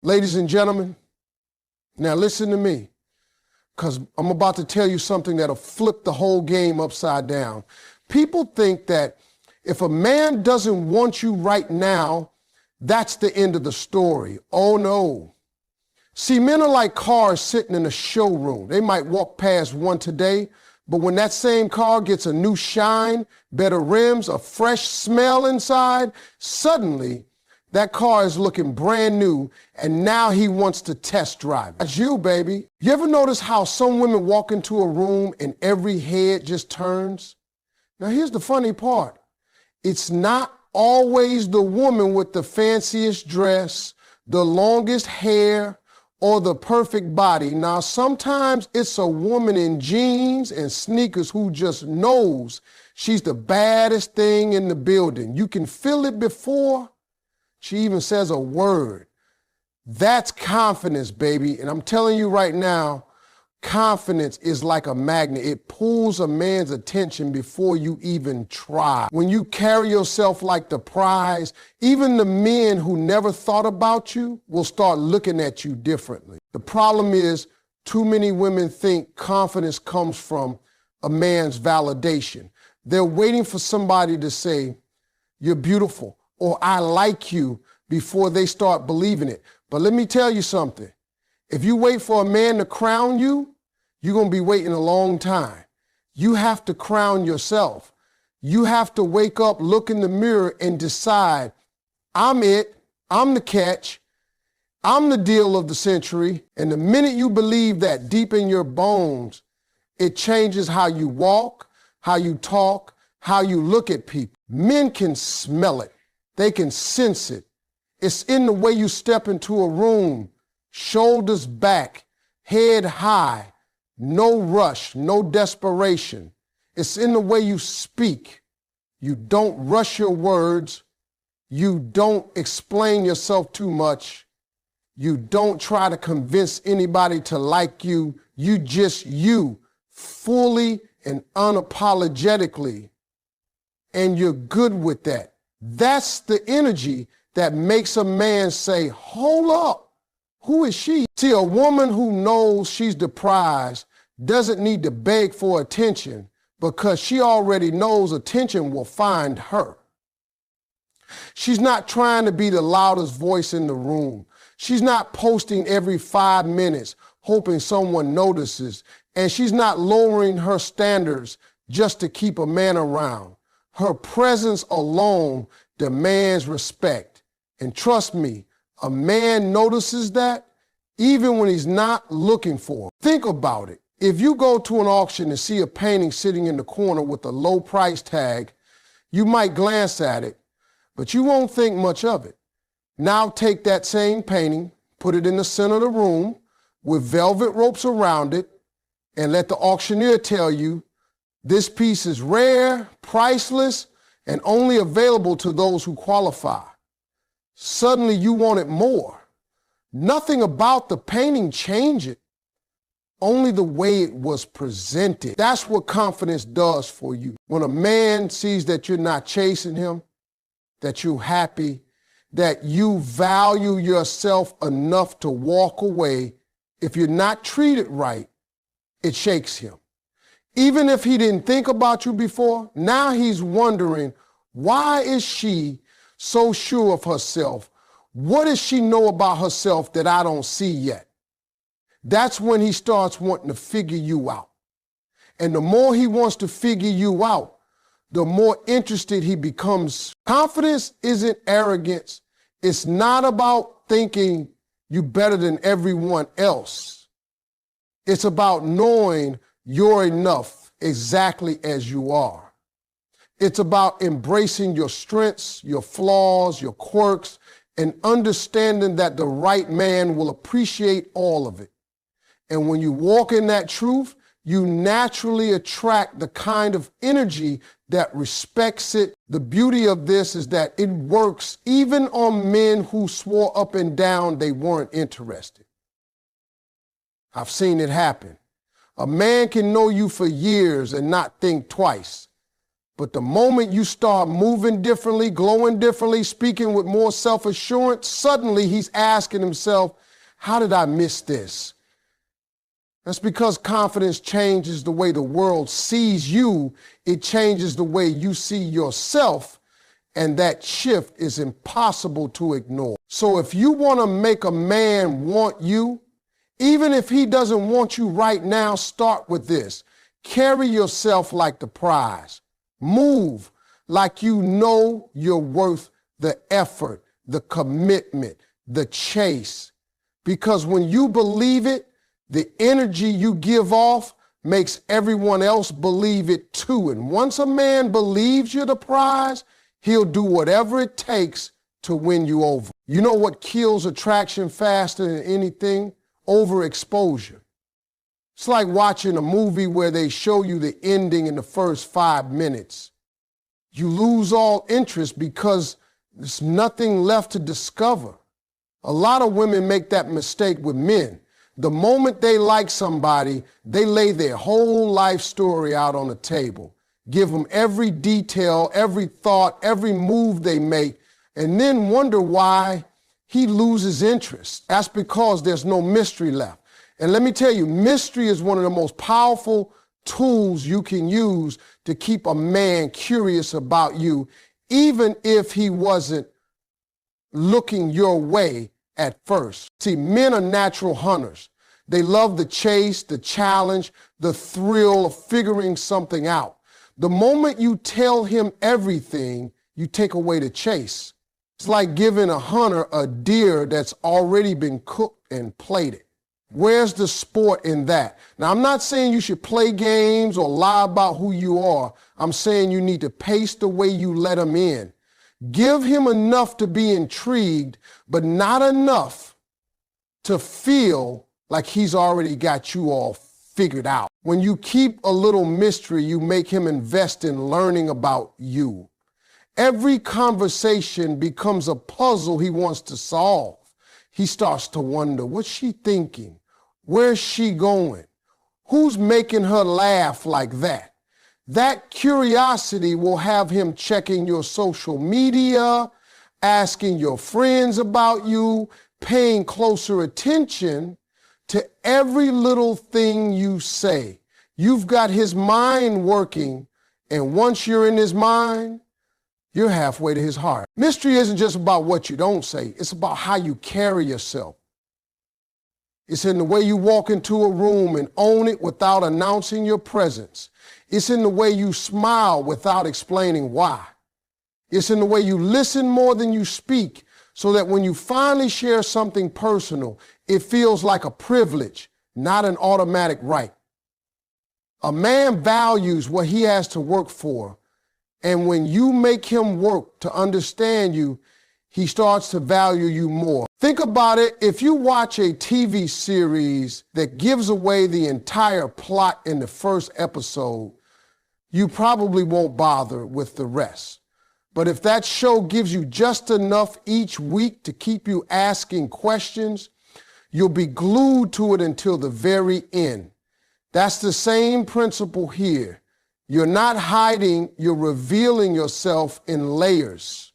Ladies and gentlemen, now listen to me, because I'm about to tell you something that'll flip the whole game upside down. People think that if a man doesn't want you right now, that's the end of the story. Oh no. See, men are like cars sitting in a showroom. They might walk past one today, but when that same car gets a new shine, better rims, a fresh smell inside, suddenly that car is looking brand new, and now he wants to test drive it. That's you, baby. You ever notice how some women walk into a room and every head just turns? Now here's the funny part. It's not always the woman with the fanciest dress, the longest hair, or the perfect body. Now sometimes it's a woman in jeans and sneakers who just knows she's the baddest thing in the building. You can feel it before she even says a word. That's confidence, baby. And I'm telling you right now, confidence is like a magnet. It pulls a man's attention before you even try. When you carry yourself like the prize, even the men who never thought about you will start looking at you differently. The problem is, too many women think confidence comes from a man's validation. They're waiting for somebody to say, "You're beautiful," or "I like you," before they start believing it. But let me tell you something. If you wait for a man to crown you, you're going to be waiting a long time. You have to crown yourself. You have to wake up, look in the mirror, and decide, I'm it, I'm the catch, I'm the deal of the century. And the minute you believe that deep in your bones, it changes how you walk, how you talk, how you look at people. Men can smell it. They can sense it. It's in the way you step into a room, shoulders back, head high, no rush, no desperation. It's in the way you speak. You don't rush your words. You don't explain yourself too much. You don't try to convince anybody to like you. You just you, fully and unapologetically. And you're good with that. That's the energy that makes a man say, hold up, who is she? See, a woman who knows she's the prize doesn't need to beg for attention because she already knows attention will find her. She's not trying to be the loudest voice in the room. She's not posting every 5 minutes hoping someone notices, and she's not lowering her standards just to keep a man around. Her presence alone demands respect. And trust me, a man notices that even when he's not looking for it. Think about it. If you go to an auction and see a painting sitting in the corner with a low price tag, you might glance at it, but you won't think much of it. Now take that same painting, put it in the center of the room with velvet ropes around it, and let the auctioneer tell you this piece is rare, priceless, and only available to those who qualify. Suddenly you want it more. Nothing about the painting changed it, only the way it was presented. That's what confidence does for you. When a man sees that you're not chasing him, that you're happy, that you value yourself enough to walk away, if you're not treated right, it shakes him. Even if he didn't think about you before, now he's wondering, why is she so sure of herself? What does she know about herself that I don't see yet? That's when he starts wanting to figure you out. And the more he wants to figure you out, the more interested he becomes. Confidence isn't arrogance. It's not about thinking you're better than everyone else. It's about knowing you're enough exactly as you are. It's about embracing your strengths, your flaws, your quirks, and understanding that the right man will appreciate all of it. And when you walk in that truth, you naturally attract the kind of energy that respects it. The beauty of this is that it works even on men who swore up and down they weren't interested. I've seen it happen. A man can know you for years and not think twice. But the moment you start moving differently, glowing differently, speaking with more self-assurance, suddenly he's asking himself, how did I miss this? That's because confidence changes the way the world sees you. It changes the way you see yourself, and that shift is impossible to ignore. So if you want to make a man want you, even if he doesn't want you right now, start with this. Carry yourself like the prize. Move like you know you're worth the effort, the commitment, the chase. Because when you believe it, the energy you give off makes everyone else believe it too. And once a man believes you're the prize, he'll do whatever it takes to win you over. You know what kills attraction faster than anything? Overexposure. It's like watching a movie where they show you the ending in the first 5 minutes. You lose all interest because there's nothing left to discover. A lot of women make that mistake with men. The moment they like somebody, they lay their whole life story out on the table, give them every detail, every thought, every move they make, and then wonder why he loses interest. That's because there's no mystery left. And let me tell you, mystery is one of the most powerful tools you can use to keep a man curious about you, even if he wasn't looking your way at first. See, men are natural hunters. They love the chase, the challenge, the thrill of figuring something out. The moment you tell him everything, you take away the chase. It's like giving a hunter a deer that's already been cooked and plated. Where's the sport in that? Now, I'm not saying you should play games or lie about who you are. I'm saying you need to pace the way you let him in. Give him enough to be intrigued, but not enough to feel like he's already got you all figured out. When you keep a little mystery, you make him invest in learning about you. Every conversation becomes a puzzle he wants to solve. He starts to wonder, what's she thinking? Where's she going? Who's making her laugh like that? That curiosity will have him checking your social media, asking your friends about you, paying closer attention to every little thing you say. You've got his mind working, and once you're in his mind, you're halfway to his heart. Mystery isn't just about what you don't say. It's about how you carry yourself. It's in the way you walk into a room and own it without announcing your presence. It's in the way you smile without explaining why. It's in the way you listen more than you speak, so that when you finally share something personal, it feels like a privilege, not an automatic right. A man values what he has to work for, and when you make him work to understand you, he starts to value you more. Think about it. If you watch a TV series that gives away the entire plot in the first episode, you probably won't bother with the rest. But if that show gives you just enough each week to keep you asking questions, you'll be glued to it until the very end. That's the same principle here. You're not hiding, you're revealing yourself in layers.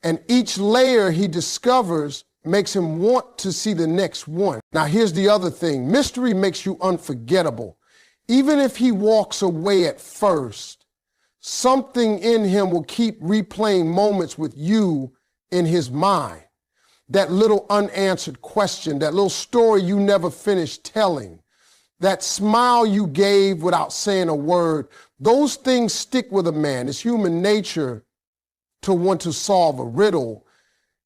And each layer he discovers makes him want to see the next one. Now, here's the other thing. Mystery makes you unforgettable. Even if he walks away at first, something in him will keep replaying moments with you in his mind. That little unanswered question, that little story you never finished telling, that smile you gave without saying a word, those things stick with a man. It's human nature to want to solve a riddle.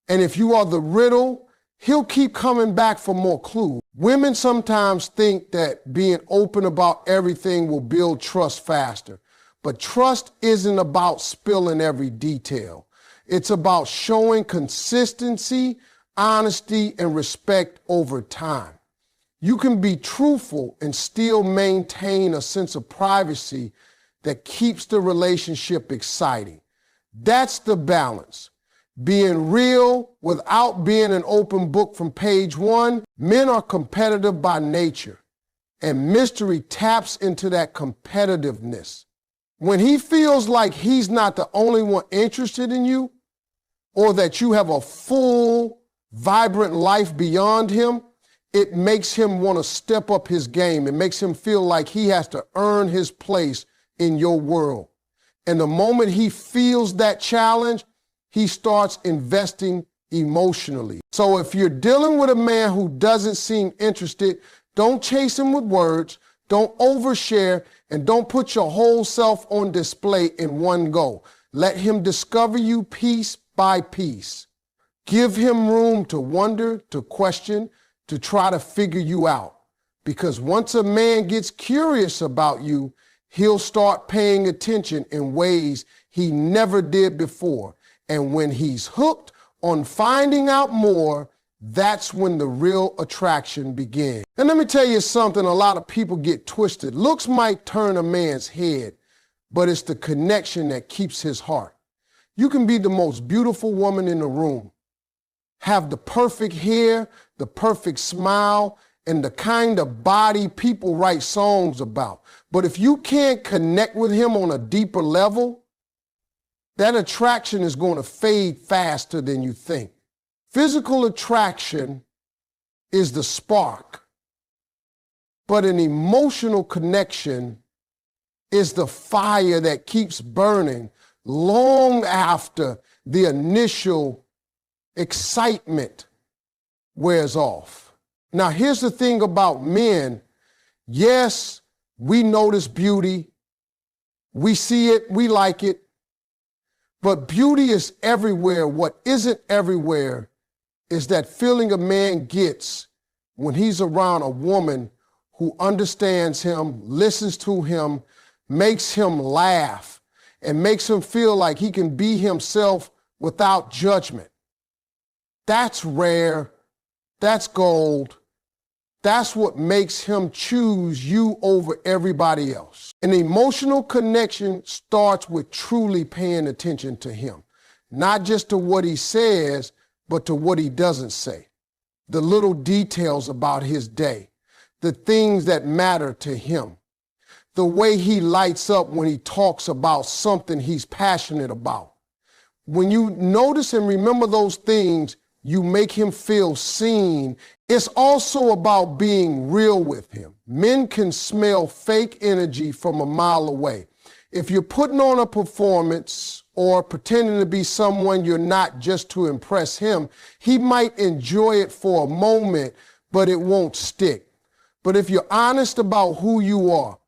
And if you are the riddle, he'll keep coming back for more clues. Women sometimes think that being open about everything will build trust faster. But trust isn't about spilling every detail. It's about showing consistency, honesty, and respect over time. You can be truthful and still maintain a sense of privacy that keeps the relationship exciting. That's the balance. Being real without being an open book from page one. Men are competitive by nature, and mystery taps into that competitiveness. When he feels like he's not the only one interested in you, or that you have a full, vibrant life beyond him, it makes him want to step up his game. It makes him feel like he has to earn his place in your world. And the moment he feels that challenge, he starts investing emotionally. So if you're dealing with a man who doesn't seem interested, don't chase him with words, don't overshare, and don't put your whole self on display in one go. Let him discover you piece by piece. Give him room to wonder, to question, to try to figure you out. Because once a man gets curious about you, he'll start paying attention in ways he never did before. And when he's hooked on finding out more, that's when the real attraction begins. And let me tell you something, a lot of people get twisted. Looks might turn a man's head, but it's the connection that keeps his heart. You can be the most beautiful woman in the room, have the perfect hair, the perfect smile, and the kind of body people write songs about. But if you can't connect with him on a deeper level, that attraction is going to fade faster than you think. Physical attraction is the spark, but an emotional connection is the fire that keeps burning long after the initial excitement wears off. Now, here's the thing about men. Yes, we notice beauty. We see it, we like it. But beauty is everywhere. What isn't everywhere is that feeling a man gets when he's around a woman who understands him, listens to him, makes him laugh, and makes him feel like he can be himself without judgment. That's rare. That's gold. That's what makes him choose you over everybody else. An emotional connection starts with truly paying attention to him, not just to what he says, but to what he doesn't say. The little details about his day, the things that matter to him, the way he lights up when he talks about something he's passionate about. When you notice and remember those things, you make him feel seen. It's also about being real with him. Men can smell fake energy from a mile away. If you're putting on a performance or pretending to be someone you're not just to impress him, he might enjoy it for a moment, but it won't stick. But if you're honest about who you are,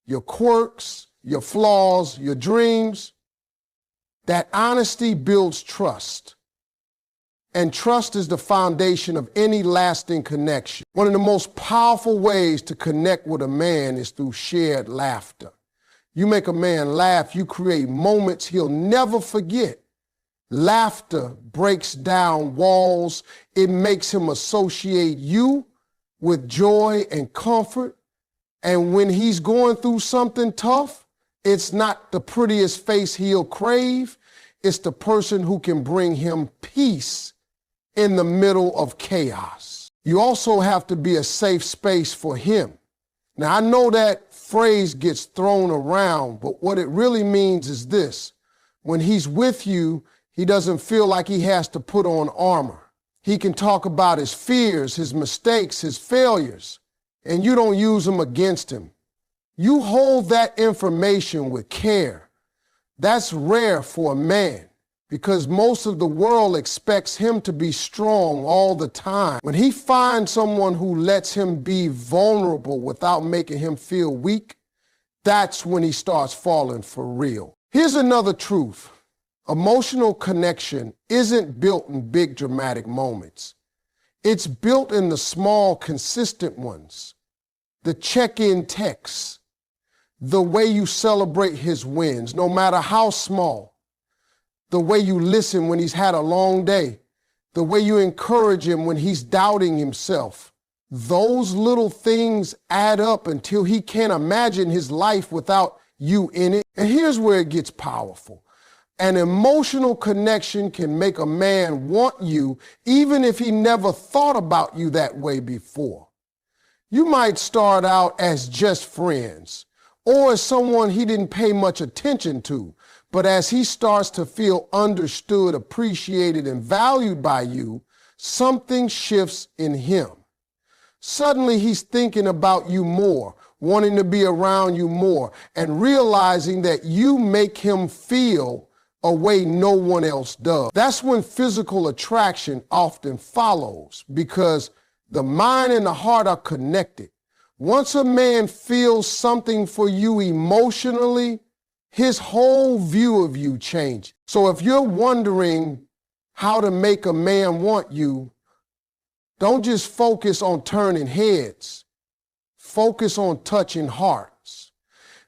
your quirks, your flaws, your dreams, that honesty builds trust. And trust is the foundation of any lasting connection. One of the most powerful ways to connect with a man is through shared laughter. You make a man laugh, you create moments he'll never forget. Laughter breaks down walls. It makes him associate you with joy and comfort. And when he's going through something tough, it's not the prettiest face he'll crave. It's the person who can bring him peace in the middle of chaos. You also have to be a safe space for him. Now, I know that phrase gets thrown around, but what it really means is this. When he's with you, he doesn't feel like he has to put on armor. He can talk about his fears, his mistakes, his failures, and you don't use them against him. You hold that information with care. That's rare for a man, because most of the world expects him to be strong all the time. When he finds someone who lets him be vulnerable without making him feel weak, that's when he starts falling for real. Here's another truth. Emotional connection isn't built in big dramatic moments. It's built in the small, consistent ones. The check-in texts, the way you celebrate his wins, no matter how small. The way you listen when he's had a long day, the way you encourage him when he's doubting himself. Those little things add up until he can't imagine his life without you in it. And here's where it gets powerful. An emotional connection can make a man want you even if he never thought about you that way before. You might start out as just friends, or as someone he didn't pay much attention to. But as he starts to feel understood, appreciated, and valued by you, something shifts in him. Suddenly he's thinking about you more, wanting to be around you more, and realizing that you make him feel a way no one else does. That's when physical attraction often follows, because the mind and the heart are connected. Once a man feels something for you emotionally, his whole view of you changes. So if you're wondering how to make a man want you, don't just focus on turning heads. Focus on touching hearts.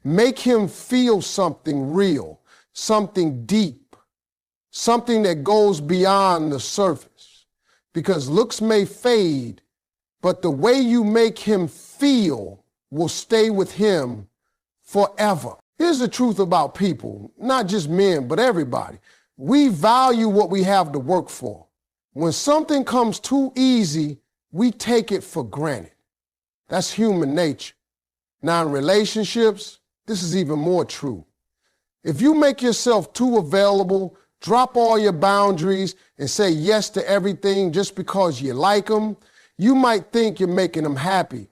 Make him feel something real, something deep, something that goes beyond the surface. Because looks may fade, but the way you make him feel will stay with him forever. Here's the truth about people, not just men, but everybody. We value what we have to work for. When something comes too easy, we take it for granted. That's human nature. Now in relationships, this is even more true. If you make yourself too available, drop all your boundaries, and say yes to everything just because you like them, you might think you're making them happy.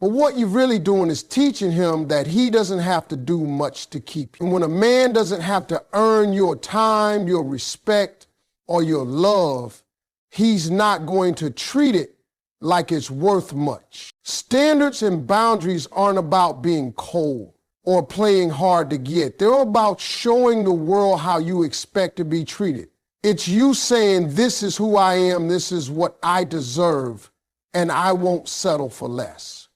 But what you're really doing is teaching him that he doesn't have to do much to keep you. And when a man doesn't have to earn your time, your respect, or your love, he's not going to treat it like it's worth much. Standards and boundaries aren't about being cold or playing hard to get. They're about showing the world how you expect to be treated. It's you saying, this is who I am, this is what I deserve, and I won't settle for less.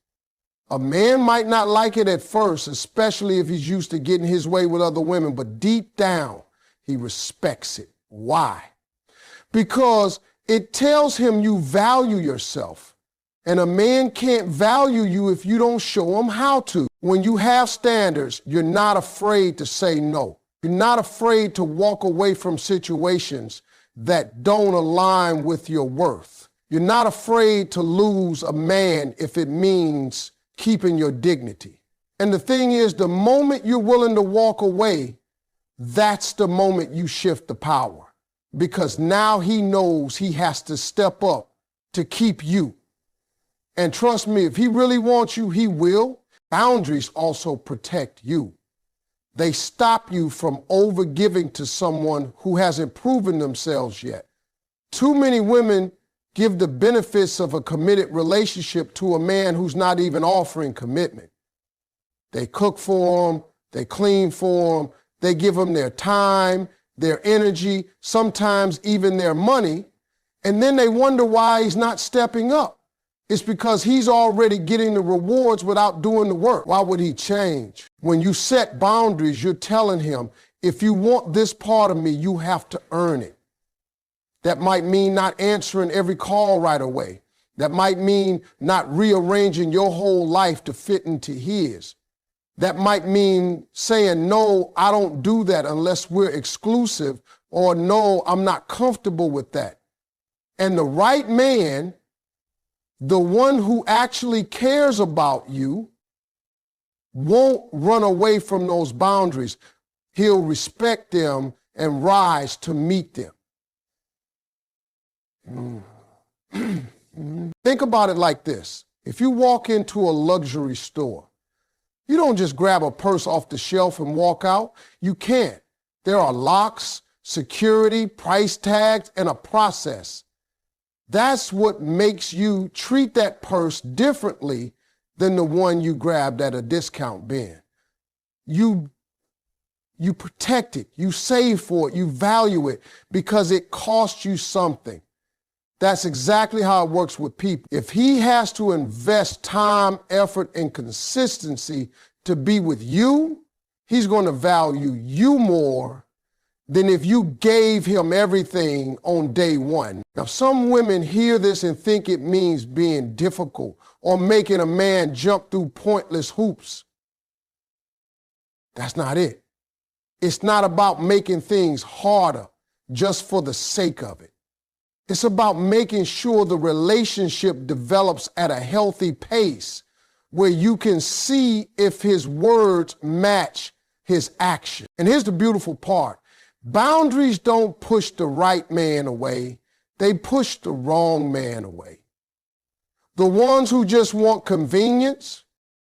A man might not like it at first, especially if he's used to getting his way with other women, but deep down, he respects it. Why? Because it tells him you value yourself. And a man can't value you if you don't show him how to. When you have standards, you're not afraid to say no. You're not afraid to walk away from situations that don't align with your worth. You're not afraid to lose a man if it means keeping your dignity. And the thing is, the moment you're willing to walk away, that's the moment you shift the power. Because now he knows he has to step up to keep you. And trust me, if he really wants you, he will. Boundaries also protect you. They stop you from overgiving to someone who hasn't proven themselves yet. Too many women give the benefits of a committed relationship to a man who's not even offering commitment. They cook for him, they clean for him, they give him their time, their energy, sometimes even their money, and then they wonder why he's not stepping up. It's because he's already getting the rewards without doing the work. Why would he change? When you set boundaries, you're telling him, if you want this part of me, you have to earn it. That might mean not answering every call right away. That might mean not rearranging your whole life to fit into his. That might mean saying, no, I don't do that unless we're exclusive, or no, I'm not comfortable with that. And the right man, the one who actually cares about you, won't run away from those boundaries. He'll respect them and rise to meet them. Think about it like this. If you walk into a luxury store, you don't just grab a purse off the shelf and walk out. You can't. There are locks, security, price tags, and a process. That's what makes you treat that purse differently than the one you grabbed at a discount bin. You protect it, you save for it, you value it because it costs you something. That's exactly how it works with people. If he has to invest time, effort, and consistency to be with you, he's going to value you more than if you gave him everything on day one. Now, some women hear this and think it means being difficult or making a man jump through pointless hoops. That's not it. It's not about making things harder just for the sake of it. It's about making sure the relationship develops at a healthy pace where you can see if his words match his action. And here's the beautiful part. Boundaries don't push the right man away. They push the wrong man away. The ones who just want convenience,